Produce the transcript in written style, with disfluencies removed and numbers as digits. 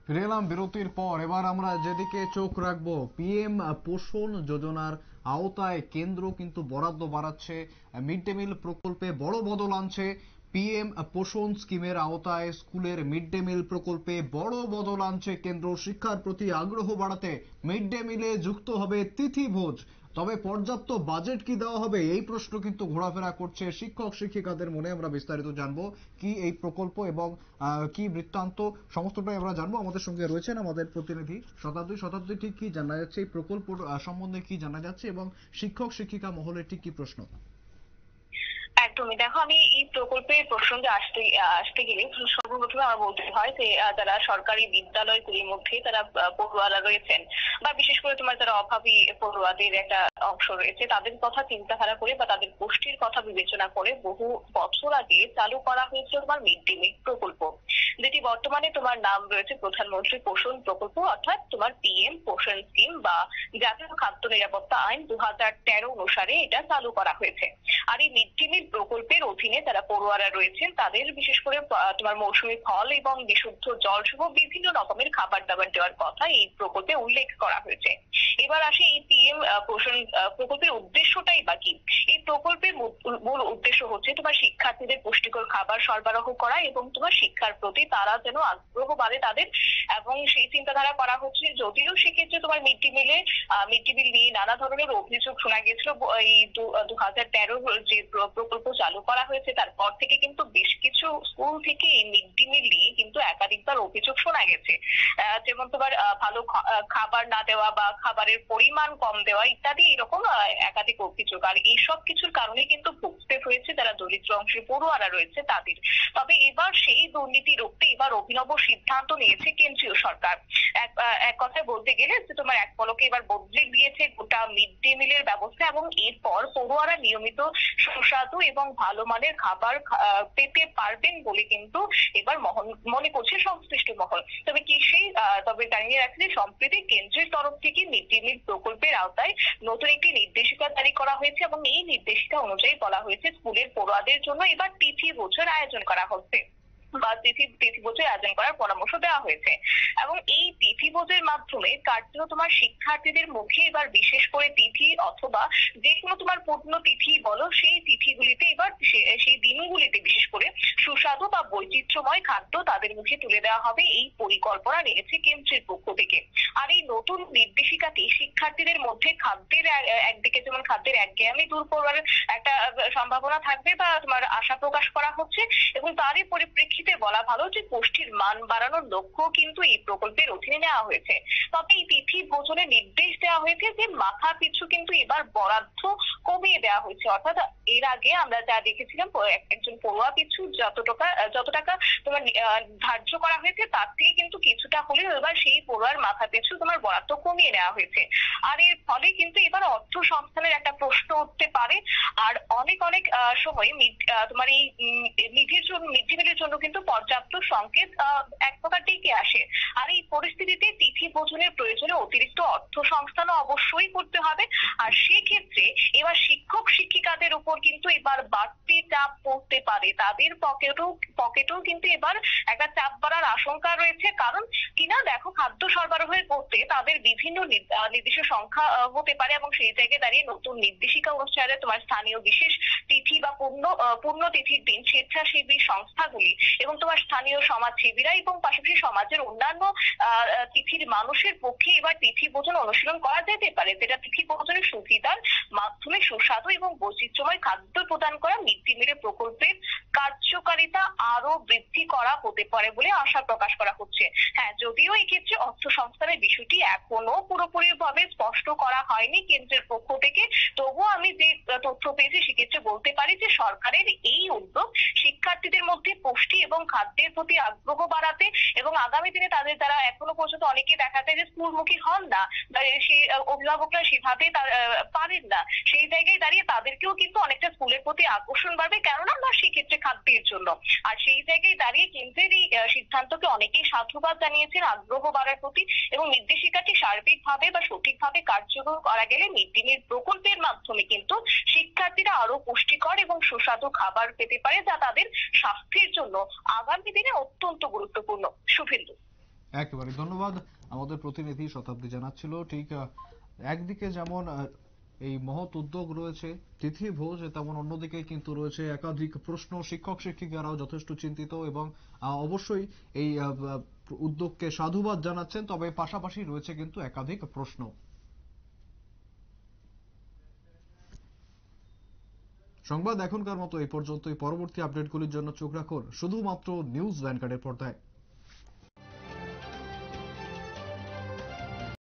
ফিরে এলাম বিরতির পর। এবার আমরা যেদিকে চোখ রাখবো, পিএম পোষণ যোজনার আওতায় কেন্দ্র কিন্তু বরাদ্দ বাড়াচ্ছে, মিড ডে মিল প্রকল্পে বড় বদল আনছে। পিএম পোষণ স্কিমের আওতায় স্কুলের মিড ডে মিল প্রকল্পে বড় বদল আনছে কেন্দ্র। শিক্ষার প্রতি আগ্রহ বাড়াতে মিড ডে মিলে যুক্ত হবে তিথি ভোজ। তবে পর্যাপ্ত বাজেট কি দেওয়া হবে, এই প্রশ্ন কিন্তু ঘোরাফেরা করছে শিক্ষক শিক্ষিকাদের মনে। আমরা বিস্তারিত জানবো কি এই প্রকল্প এবং কি বৃত্তান্ত, সমস্তটাই আমরা জানবো। আমাদের সঙ্গে রয়েছেন আমাদের প্রতিনিধি শতাব্দী। শতাব্দী, ঠিক কি জানা যাচ্ছে এই প্রকল্প সম্বন্ধে, কি জানা যাচ্ছে এবং শিক্ষক শিক্ষিকা মহলের ঠিক কি প্রশ্ন? একদমই। দেখো, আমি এই প্রকল্পের প্রসঙ্গে আসতে আসতে গেলে সর্বপ্রথমে আমার বলতে হয় যে যারা সরকারি বিদ্যালয়গুলির মধ্যে তারা পড়ুয়ারা রয়েছেন, বা বিশেষ করে তোমার যারা অভাবী পড়ুয়াদের একটা অংশ রয়েছে, তাদের কথা চিন্তাধারা করে বা তাদের গোষ্ঠীর কথা বিবেচনা করে বহু বছর আগে চালু করা হয়েছিল তোমার মিড ডে মিল প্রকল্প, যেটি বর্তমানে তোমার নাম রয়েছে প্রধানমন্ত্রী পোষণ প্রকল্প, অর্থাৎ তোমার পিএম পোষণ স্কিম বা জাতীয় খাদ্য নিরাপত্তা আইন 2013 অনুসারে এটা চালু করা হয়েছে। আর এই মিড ডে মিল প্রকল্পের অধীনে যারা পড়ুয়ারা রয়েছেন তাদের বিশেষ করে তোমার মৌসুমী ফল এবং বিশুদ্ধ জল সহ বিভিন্ন রকমের খাবার দাবার দেওয়ার কথা এই প্রকল্পে উল্লেখ করা হয়েছে। এবার আসে এই পিএম পোষণ প্রকল্পের উদ্দেশ্যটাই বা কি। এই প্রকল্পের মূল উদ্দেশ্য হচ্ছে তোমার শিক্ষার্থীদের পুষ্টিকর খাবার সরবরাহ করা এবং তোমার শিক্ষার প্রতি তারা যেন আগ্রহ বাড়ে তাদের, এবং সেই চিন্তাধারা করা হচ্ছে। যদিও সেক্ষেত্রে তোমার মিড ডে মিল নিয়ে নানা ধরনের অভিযোগ শোনা গেছিল। এই 2013 যে প্রকল্প চালু করা হয়েছে তারপর থেকে কিন্তু বেশ কিছু স্কুল থেকে এই মিড ডে মিল নিয়ে কিন্তু একাধিকবার অভিযোগ শোনা গেছে। যেমন তোমার ভালো খাবার না দেওয়া বা খাবারের পরিমাণ কম দেওয়া ইত্যাদি এরকম একাধিক অভিযোগ। আর এইসব কিছুর কারণে কিন্তু ভুগতে হয়েছে যারা দরিদ্র অংশের পড়ুয়ারা রয়েছে তাদের। তবে এবার সেই দুর্নীতি রুখতে এবার অভিনব সিদ্ধান্ত নিয়েছে কেন্দ্রীয় সরকার। এক কথায় বলতে গেলে যে তোমার এক পলকে এবার বদলে দিয়েছে গোটা মিড ডে মিলের ব্যবস্থা, এবং এরপর পড়ুয়ারা নিয়মিত সুস্বাদু এবং ভালো মানের খাবার পেতে পারবেন বলে কিন্তু এবার মনে করছে সংশ্লিষ্ট মহল। তবে জানিয়ে রাখি যে সম্প্রতি কেন্দ্রের তরফ থেকে মিড ডে মিল প্রকল্পের আওতায় নতুন একটি নির্দেশিকা জারি করা হয়েছে, এবং এই নির্দেশিকা অনুযায়ী বলা হয়েছে স্কুলের পড়ুয়াদের জন্য এবার তিথি ভোজের আয়োজন করা হচ্ছে বা তিথি ভোজের আয়োজন করার পরামর্শ দেওয়া হয়েছে। এবং এই তিথি ভোজের মাধ্যমে কার্যত তোমার শিক্ষার্থীদের মুখে এবার বিশেষ করে তিথি অথবা যে কোনো তোমার পূর্ণ তিথি বলো, সেই তিথিগুলিতে এবার সেই দিনগুলিতে বিশেষ করে সুস্বাদু বা বৈচিত্র্যময় খাদ্য তাদের মুখে তুলে দেওয়া হবে, এই পরিকল্পনা নিয়েছে কেন্দ্রের পক্ষ থেকে। আর এই নতুন নির্দেশিকাটি শিক্ষার্থীদের মধ্যে খাদ্যের একদিকে যেমন খাদ্যের একঘেয়েমি দূর করার একটা সম্ভাবনা থাকবে বা তোমার আশা প্রকাশ করা হচ্ছে, এবং তারই পরিপ্রেক্ষিতে বলা ভালো যে পুষ্টির মান বাড়ানোর লক্ষ্য কিন্তু এই প্রকল্পের অধীনে নেওয়া হয়েছে। তবে এই তিথি ভোজনের নির্দেশ দেওয়া হয়েছে যে মাথা পিছু কিন্তু এবার বরাদ্দ কমিয়ে দেওয়া হয়েছে। অর্থাৎ এর আগে আমরা যা দেখেছিলাম একজন পড়ুয়া পিছু যত টাকা তোমার ধার্য করা হয়েছে তার থেকে কিন্তু কিছুটা হলেও এবার সেই পড়ুয়ার মাথা পিছু তোমার বরাদ্দ কমিয়ে নেওয়া হয়েছে। আর এর ফলে কিন্তু এবার অর্থ সংস্থানের একটা প্রশ্ন উঠতে পারে। আর অনেক সময় তোমার এই মিড ডে মিলের জন্য কিন্তু পর্যাপ্ত সংকেত এক প্রকার ডেকে আসে। আর এই পরিস্থিতিতে তিথি ভোজনের প্রয়োজনে অতিরিক্ত অর্থ সংস্থানও অবশ্যই করতে হবে। আর সেক্ষেত্রে এবার শিক্ষক শিক্ষিকাদের উপর কিন্তু এবার বাড়তি চাপ পড়তে পারে, তাদের পকেটেও কিন্তু এবার একটা চাপ বাড়ার আশঙ্কা রয়েছে। কারণ কিনা দেখো, খাদ্য সরবরাহের করতে তাদের বিভিন্ন নির্দিষ্ট সংখ্যা হতে পারে, এবং সেই জায়গায় দাঁড়িয়ে নতুন নির্দেশিকা অনুসারে তোমার স্থানীয় বিশেষ তিথি বা পূর্ণ তিথির দিন স্বেচ্ছাসেবী সংস্থাগুলি এবং তোমার স্থানীয় সমাজসেবীরা এবং পাশাপাশি সমাজের অন্যান্য তিথির মানুষের পক্ষে এবার তিথি ভোজন অনুশীলন করা যেতে পারে, যেটা তিথি ভোজনের সুবিধার মাধ্যমে সুস্বাদু এবং বৈচিত্র্যময় খাদ্য প্রদান করা মিড ডে মিলের প্রকল্পের কার্যকারিতা আরো বৃদ্ধি করা হতে পারে বলে আশা প্রকাশ করা হচ্ছে। হ্যাঁ, যদিও এক্ষেত্রে অর্থ সংস্থানের বিষয়টি এখনো পুরোপুরি ভাবে স্পষ্ট করা হয়নি কেন্দ্রের পক্ষ থেকে, তবুও আমি যে তথ্য পেয়েছি সেক্ষেত্রে বলতে পারি যে সরকারের এই উদ্যোগ শিক্ষার্থীদের মধ্যে পুষ্টি এবং খাদ্যের প্রতি আগ্রহ বাড়াতে এবং আগামী দিনে তাদের যারা এখনো পর্যন্ত অনেকে দেখা যায় যে স্কুলমুখী হন না বা সেই অভিভাবকরা সেভাবে পারেন না, সেই জায়গায় দাঁড়িয়ে তাদেরকেও কিন্তু অনেকটা স্কুলের প্রতি আকর্ষণ বাড়বে, কেননা না সেক্ষেত্রে খাদ্যের জন্য। আর সেই জায়গায় দাঁড়িয়ে কেন্দ্রের এই সিদ্ধান্তকে অনেকেই সাধুবাদ জানিয়েছেন আগ্রহ বাড়ার প্রতি, এবং নির্দেশিকাটি সার্বিকভাবে বা সঠিকভাবে কার্যকর করা গেলে মিড ডে মিল প্রকল্পের মাধ্যমে কিন্তু শিক্ষার্থীরা আরো পুষ্টিকর এবং সুস্বাদু খাবার পেতে পারে, যা তাদের স্বাস্থ্যের জন্য আগামী দিনে অত্যন্ত গুরুত্বপূর্ণ। শুভেন্দু। একেবারে ধন্যবাদ। আমাদের প্রতিনিধি শতাব্দী জানাচ্ছিল ঠিক একদিকে যেমন এই মহৎ উদ্যোগ রয়েছে তিথি ভোজ, তেমন অন্যদিকে কিন্তু রয়েছে একাধিক প্রশ্ন। শিক্ষক শিক্ষিকারাও যথেষ্ট চিন্তিত এবং অবশ্যই এই উদ্যোগকে সাধুবাদ জানাচ্ছেন, তবে পাশাপাশি রয়েছে কিন্তু একাধিক প্রশ্ন। সংবাদ এখনকার মতো এই পর্যন্তই। পরবর্তী আপডেটগুলির জন্য চোখ রাখুন শুধুমাত্র নিউজ ভ্যানগার্ডের পর্দায়।